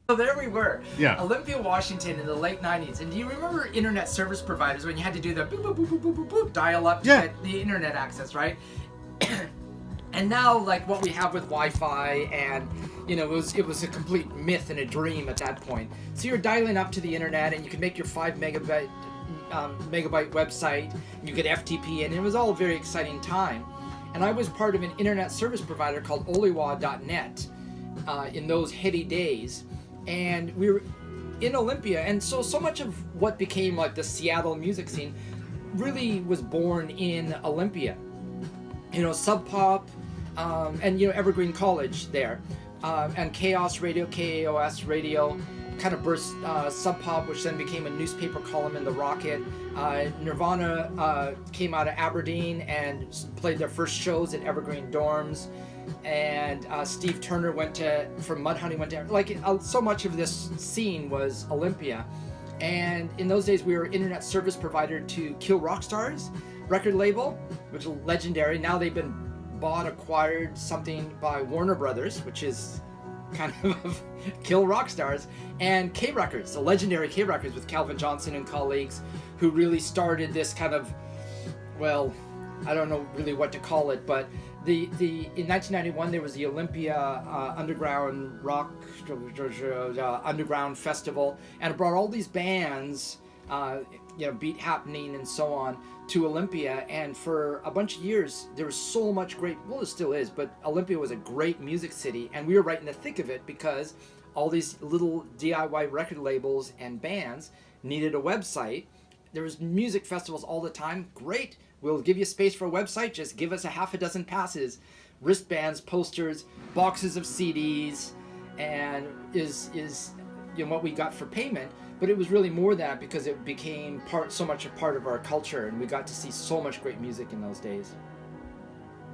So there we were, Yeah. Olympia, Washington in the late 90s. And do you remember internet service providers when you had to do the boop, boop, boop, boop, boop, boop, boop, dial up to get the internet access, right? And now, like what we have with Wi-Fi, and it was a complete myth and a dream at that point. So you're dialing up to the internet, and you could make your 5 megabyte website. And you could FTP, and it was all a very exciting time. And I was part of an internet service provider called Oliwa.net in those heady days, and we were in Olympia. And so much of what became like the Seattle music scene really was born in Olympia. Sub Pop, and Evergreen College there, and Chaos Radio, KAOS Radio, kind of burst Sub Pop, which then became a newspaper column in the Rocket. Nirvana came out of Aberdeen and played their first shows at Evergreen Dorms, and Steve Turner from Mudhoney went to, so much of this scene was Olympia. And in those days we were internet service provider to Kill Rock Stars record label, which is legendary. Now they've been acquired something by Warner Brothers, which is kind of Kill Rock Stars, and K Records, the legendary K Records with Calvin Johnson and colleagues, who really started this kind of, well, I don't know really what to call it, but in 1991 there was the Olympia Underground Rock Underground Festival, and it brought all these bands, Beat Happening and so on, to Olympia. And for a bunch of years there was so much great, well, it still is, but Olympia was a great music city, and we were right in the thick of it because all these little DIY record labels and bands needed a website. There was music festivals all the time. Great, we'll give you space for a website, just give us a half a dozen passes, wristbands, posters, boxes of CDs, and is what we got for payment. But it was really more than that, because it became so much a part of our culture, and we got to see so much great music in those days.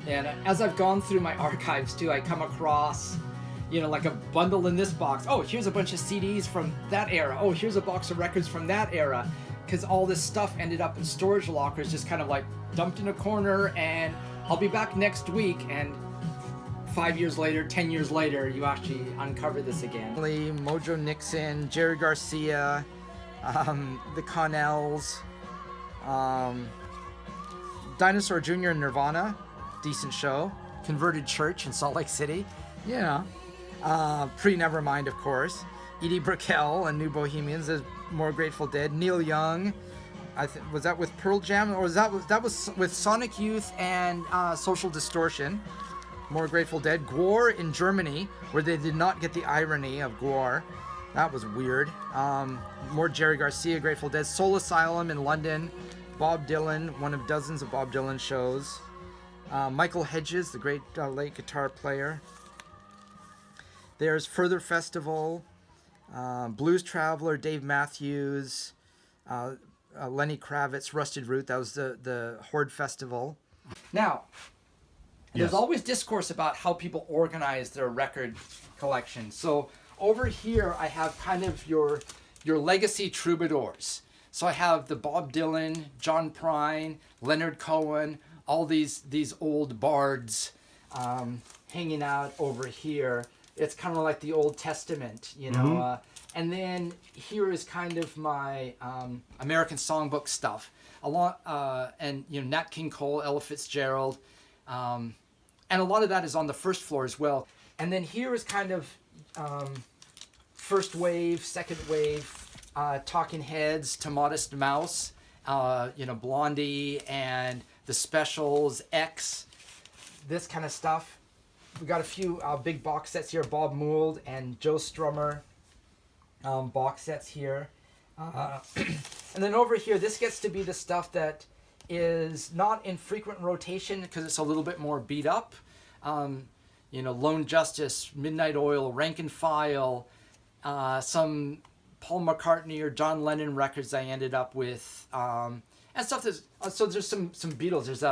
And as I've gone through my archives too, I come across, like a bundle in this box. Oh, here's a bunch of CDs from that era. Oh, here's a box of records from that era. Because all this stuff ended up in storage lockers, just kind of like dumped in a corner, and I'll be back next week. And 5 years later, 10 years later, you actually uncover this again. Mojo Nixon, Jerry Garcia, the Connells, Dinosaur Jr. and Nirvana, decent show. Converted Church in Salt Lake City, pre-Nevermind, of course. Edie Brickell and New Bohemians, there's more Grateful Dead. Neil Young, was that with Pearl Jam, or that was with Sonic Youth and Social Distortion. More Grateful Dead. Gwar in Germany, where they did not get the irony of Gwar. That was weird. More Jerry Garcia, Grateful Dead. Soul Asylum in London. Bob Dylan, one of dozens of Bob Dylan shows. Michael Hedges, the great late guitar player. There's Further Festival. Blues Traveler, Dave Matthews. Lenny Kravitz, Rusted Root. That was the Horde Festival. Now, there's always discourse about how people organize their record collection. So over here I have kind of your legacy troubadours. So I have the Bob Dylan, John Prine, Leonard Cohen, all these old bards hanging out over here. It's kind of like the Old Testament, Mm-hmm. And then here is kind of my American Songbook stuff. And Nat King Cole, Ella Fitzgerald. And a lot of that is on the first floor as well. And then here is kind of first wave, second wave, Talking Heads to Modest Mouse, Blondie and the Specials, X, this kind of stuff. We got a few big box sets here, Bob Mould and Joe Strummer box sets here. And then over here, this gets to be the stuff that is not in frequent rotation because it's a little bit more beat up. Lone Justice, Midnight Oil, Rank and File, some Paul McCartney or John Lennon records I ended up with, and stuff that's, so there's some Beatles. There's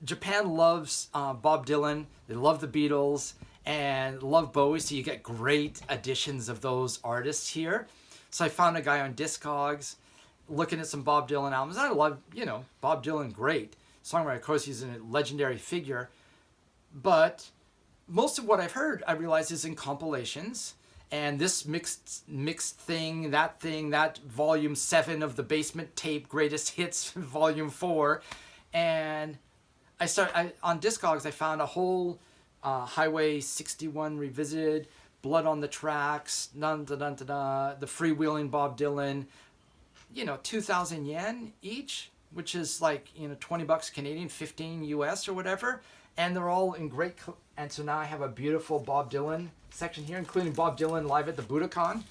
Japan loves Bob Dylan, they love the Beatles, and love Bowie, so you get great editions of those artists here. So I found a guy on Discogs looking at some Bob Dylan albums. I love, Bob Dylan, great songwriter. Of course, he's a legendary figure. But most of what I've heard, I realize, is in compilations. and this mixed thing, that volume 7 of the Basement Tape Greatest Hits volume 4, and on Discogs I found a whole Highway 61 Revisited, Blood on the Tracks, the Freewheeling Bob Dylan, 2,000 yen each, which is like 20 bucks Canadian, 15 US or whatever, and they're all in great. And so now I have a beautiful Bob Dylan section here, including Bob Dylan live at the Budokan.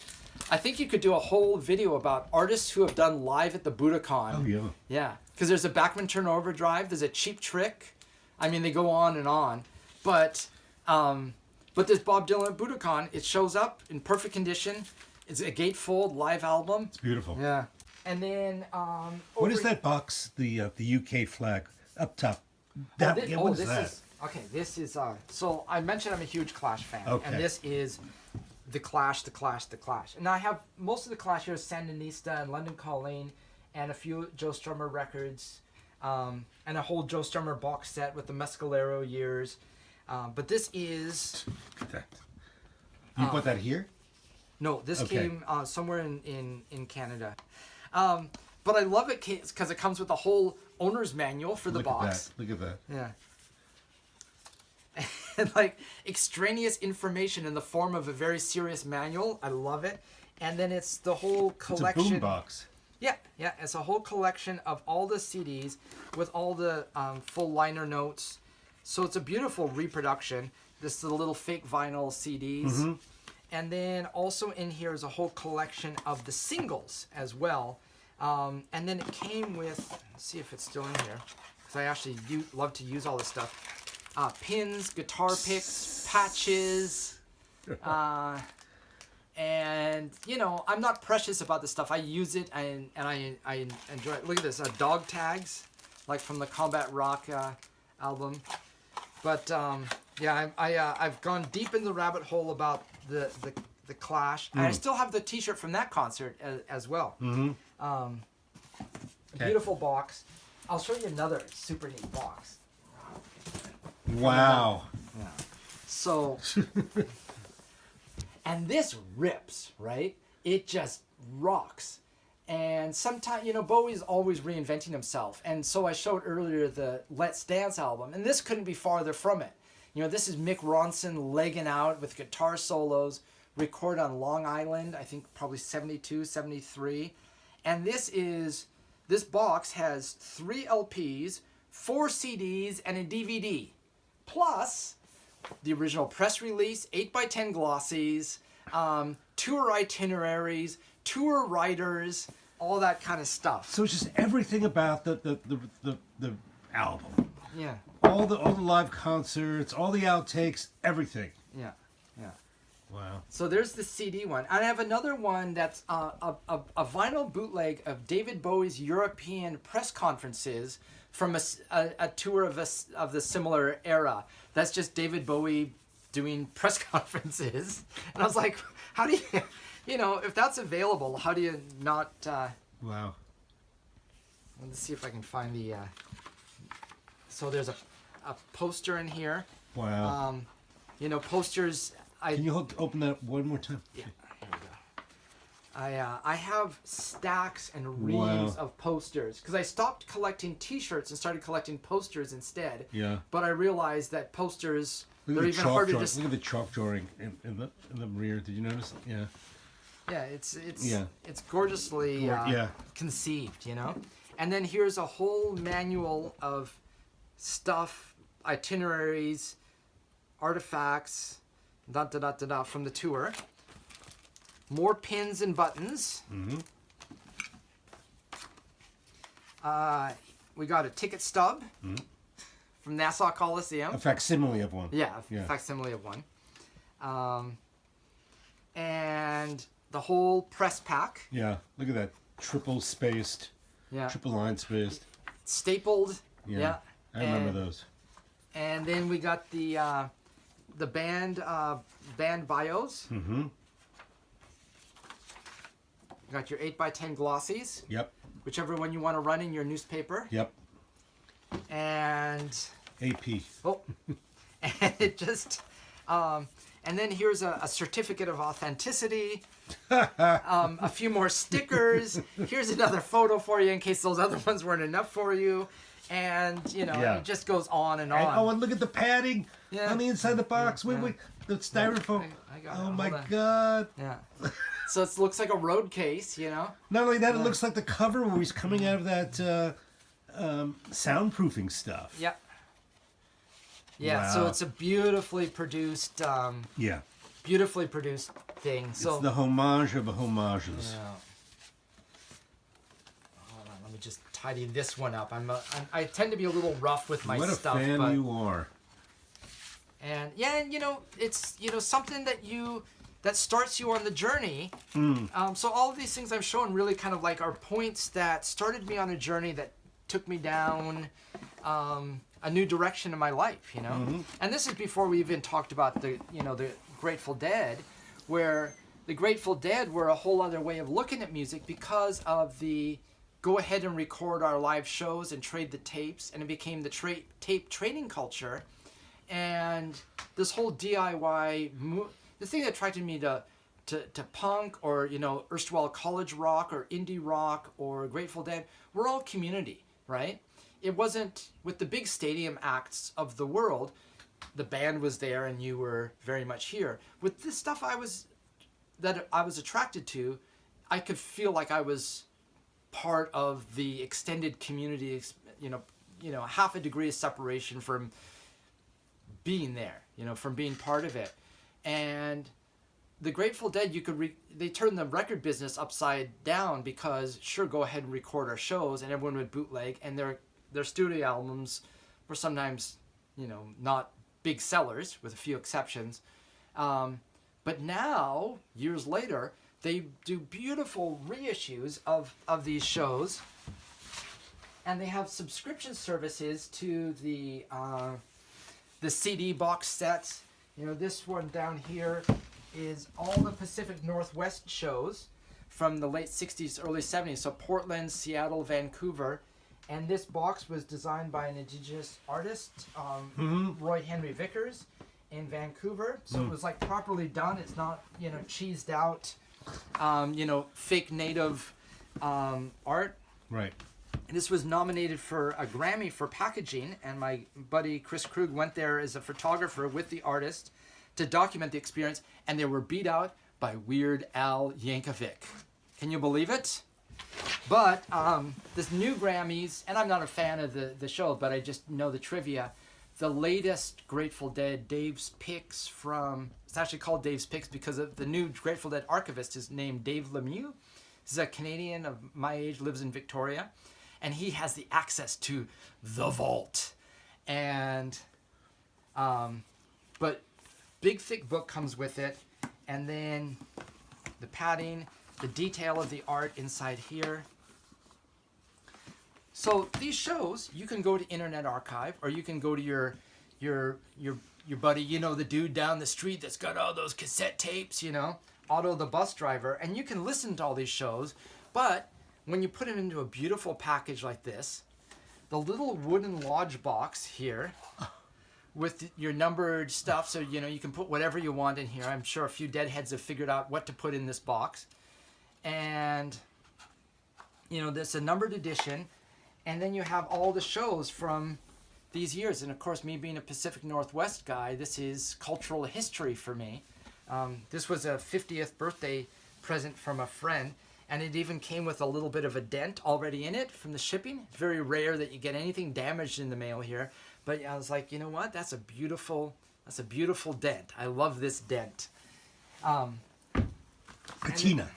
I think you could do a whole video about artists who have done live at the Budokan. Oh yeah. Yeah, because there's a Bachman Turner Overdrive, there's a Cheap Trick. I mean, they go on and on, but this Bob Dylan at Budokan, it shows up in perfect condition. It's a gatefold live album. It's beautiful. Yeah. And then what is that box? The UK flag up top. What is that? This is so I mentioned I'm a huge Clash fan, Okay. and this is the Clash. And I have most of the Clash here, Sandinista and London Calling, and a few Joe Strummer records, and a whole Joe Strummer box set with the Mescalero years. But this is. Look at that. You put that here? No, this came somewhere in Canada. But I love it because it comes with a whole owner's manual for the box. Look at that. Yeah. And like extraneous information in the form of a very serious manual. I love it. And then it's the whole collection. It's a boom box. Yeah. It's a whole collection of all the CDs with all the full liner notes. So it's a beautiful reproduction. This is the little fake vinyl CDs. Mm-hmm. And then also in here is a whole collection of the singles as well. And then it came with, let's see if it's still in here, because I actually love to use all this stuff. Pins, guitar picks, patches, and I'm not precious about this stuff. I use it and I enjoy it. Look at this, dog tags, like from the Combat Rock album. But I've gone deep in the rabbit hole about the Clash, and I still have the T-shirt from that concert as well. Mm-hmm. Beautiful box. I'll show you another super neat box. Wow. Yeah. So, and this rips, right? It just rocks. And sometimes, Bowie's always reinventing himself. And so I showed earlier the Let's Dance album, and this couldn't be farther from it. This is Mick Ronson legging out with guitar solos, recorded on Long Island, I think probably 72, 73. And this box has 3 LPs, 4 CDs, and a DVD. Plus the original press release, 8x10 glossies, tour itineraries, tour writers, all that kind of stuff. So it's just everything about the album. Yeah. All the live concerts, all the outtakes, everything. Yeah. Wow. So there's the CD one. And I have another one that's a vinyl bootleg of David Bowie's European press conferences from a tour of the similar era. That's just David Bowie doing press conferences. And I was like, how do you, if that's available, how do you not... Wow. Let's see if I can find the... So there's a poster in here. Wow. Posters... Can you open that one more time? Yeah, here we go. I have stacks and reams of posters because I stopped collecting T-shirts and started collecting posters instead. Yeah. But I realized that posters Look they're at even harder to. Look at the chalk drawing in the rear. Did you notice? Yeah. Yeah, it's gorgeously conceived, And then here's a whole manual of stuff, itineraries, artifacts. From the tour. More pins and buttons. Mm-hmm. We got a ticket stub from Nassau Coliseum. A facsimile of one. Yeah, facsimile of one. And the whole press pack. Yeah, look at that. Triple spaced. Yeah. Triple line spaced. Stapled. Yeah. I remember those. And then we got the band bios. Mm-hmm. You got your 8x10 glossies. Yep. Whichever one you want to run in your newspaper. Yep. And AP. and it just and And then here's a certificate of authenticity, a few more stickers. Here's another photo for you in case those other ones weren't enough for you. And, it just goes on and on. And look at the padding on the inside of the box. Wait, the styrofoam. I got it. Oh, my God. Yeah. So it looks like a road case, Not only that, it looks like the cover where he's coming out of that soundproofing stuff. Yeah. Yeah, wow. So it's a beautifully produced beautifully produced thing. So it's the homage of homages. Yeah. Hold on, let me just tidy this one up. I tend to be a little rough with my stuff. What a fan you are. And it's something that starts you on the journey. So all of these things I'm showing really kind of like are points that started me on a journey that took me down a new direction in my life, And this is before we even talked about the Grateful Dead, where the Grateful Dead were a whole other way of looking at music because of the go ahead and record our live shows and trade the tapes, and it became the tape trading culture. And this whole DIY, the thing that attracted me to punk or, erstwhile college rock or indie rock or Grateful Dead, we're all community, right? It wasn't with the big stadium acts of the world, the band was there and you were very much here. With this stuff I was attracted to, I could feel like I was part of the extended community, half a degree of separation from being there, from being part of it. And the Grateful Dead, they turned the record business upside down because, sure, go ahead and record our shows, and everyone would bootleg, and their studio albums were sometimes, not big sellers, with a few exceptions. But now, years later, they do beautiful reissues of these shows, and they have subscription services to the CD box sets. This one down here is all the Pacific Northwest shows from the late 60s, early 70s. So Portland, Seattle, Vancouver. And this box was designed by an Indigenous artist, Roy Henry Vickers, in Vancouver. So it was like properly done. It's not, cheesed out, fake native art. Right. And this was nominated for a Grammy for packaging, and my buddy Chris Krug went there as a photographer with the artist to document the experience, and they were beat out by Weird Al Yankovic. Can you believe it? But this new Grammys, and I'm not a fan of the show, but I just know the trivia, the latest Grateful Dead, Dave's Picks it's actually called Dave's Picks because of the new Grateful Dead archivist is named Dave Lemieux. He's a Canadian of my age, lives in Victoria. And he has the access to the vault. And, but big thick book comes with it. And then the padding, the detail of the art inside here. So these shows, you can go to Internet Archive, or you can go to your buddy, the dude down the street that's got all those cassette tapes, Otto the bus driver, and you can listen to all these shows, but when you put it into a beautiful package like this, the little wooden lodge box here with your numbered stuff, so you can put whatever you want in here. I'm sure a few deadheads have figured out what to put in this box. And this is a numbered edition, and then you have all the shows from these years. And of course, me being a Pacific Northwest guy, this is cultural history for me. This was a 50th birthday present from a friend. And it even came with a little bit of a dent already in it from the shipping. It's very rare that you get anything damaged in the mail here. But I was like, you know what? That's a beautiful dent. I love this dent. Patina.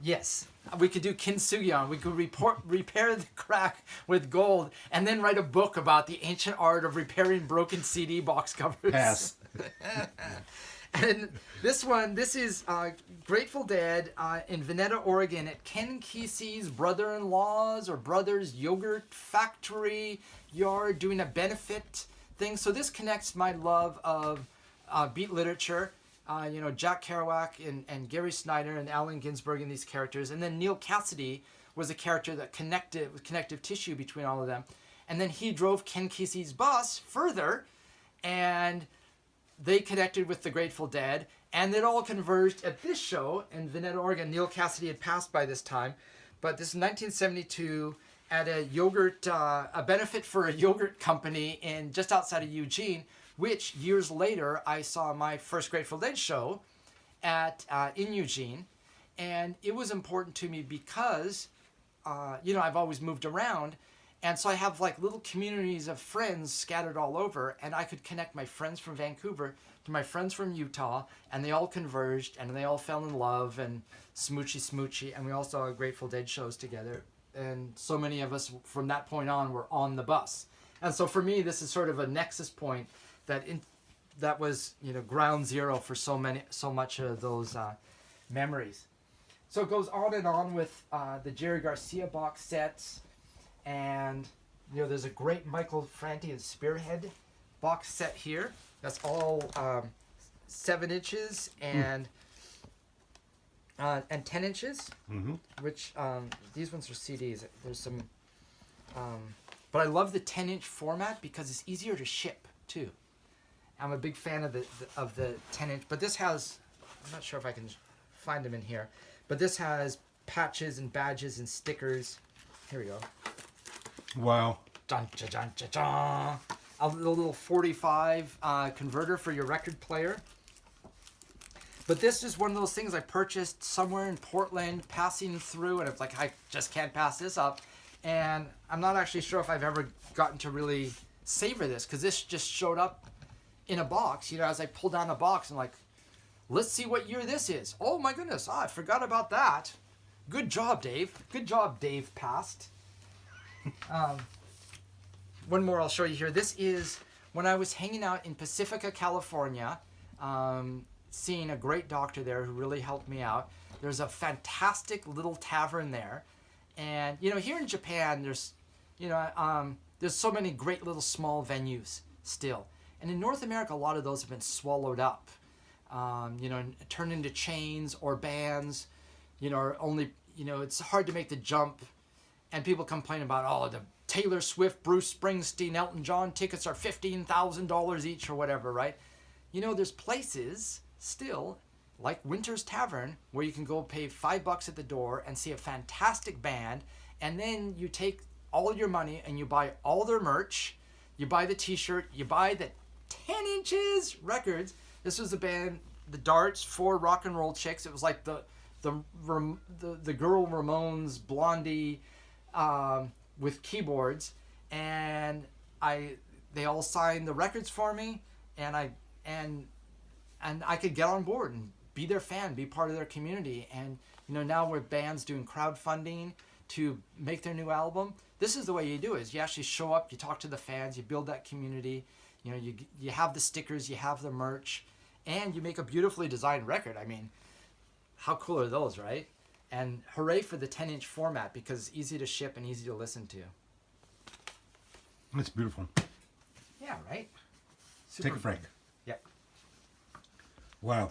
Yes. We could do kintsugi. We could repair the crack with gold and then write a book about the ancient art of repairing broken CD box covers. Pass. And this is Grateful Dead in Veneta, Oregon at Ken Kesey's brother-in-law's or brother's yogurt factory yard doing a benefit thing. So this connects my love of beat literature, Jack Kerouac and Gary Snyder and Allen Ginsberg and these characters. And then Neil Cassidy was a character that connected with connective tissue between all of them. And then he drove Ken Kesey's bus further and they connected with the Grateful Dead, and it all converged at this show in Veneta, Oregon. Neil Cassidy had passed by this time, but this is 1972 at a yogurt, a benefit for a yogurt company in just outside of Eugene, which years later I saw my first Grateful Dead show at in Eugene, and it was important to me because, I've always moved around, and so I have like little communities of friends scattered all over, and I could connect my friends from Vancouver to my friends from Utah, and they all converged, and they all fell in love, and smoochy, and we all saw Grateful Dead shows together. And so many of us from that point on were on the bus. And so for me, this is sort of a nexus point that was, ground zero for so much of those memories. So it goes on and on with the Jerry Garcia box sets, and there's a great Michael Franti and Spearhead box set here. That's all 7 inches and 10 inches, which these ones are CDs. There's some, but I love the 10-inch format because it's easier to ship too. I'm a big fan of the 10-inch, but this has, I'm not sure if I can find them in here, but this has patches and badges and stickers. Here we go. Wow. Dun, dun, dun, dun, dun. A little 45 converter for your record player. But this is one of those things I purchased somewhere in Portland, passing through, and it's like, I just can't pass this up. And I'm not actually sure if I've ever gotten to really savor this, because this just showed up in a box. As I pulled down the box, I'm like, let's see what year this is. Oh my goodness, I forgot about that. Good job, Dave. Good job, Dave Past. One more I'll show you here. This is when I was hanging out in Pacifica, California, seeing a great doctor there who really helped me out. There's a fantastic little tavern there. And, here in Japan, there's so many great little small venues still. And in North America, a lot of those have been swallowed up, turned into chains or bands, or only, it's hard to make the jump. And people complain about, the Taylor Swift, Bruce Springsteen, Elton John tickets are $15,000 each or whatever, right? There's places still, like Winter's Tavern, where you can go pay $5 at the door and see a fantastic band, and then you take all your money and you buy all their merch, you buy the t-shirt, you buy the 10 inches records. This was the band, the Darts, 4 rock and roll chicks. It was like the girl Ramones, Blondie, with keyboards, and they all signed the records for me, and I could get on board and be their fan, be part of their community. And now with bands doing crowdfunding to make their new album, this is the way you do it. Is you actually show up, you talk to the fans, you build that community. You have the stickers, you have the merch, and you make a beautifully designed record. I mean, how cool are those, right? And hooray for the 10-inch format, because it's easy to ship and easy to listen to. That's beautiful. Yeah, right? Take a break. Yep. Wow.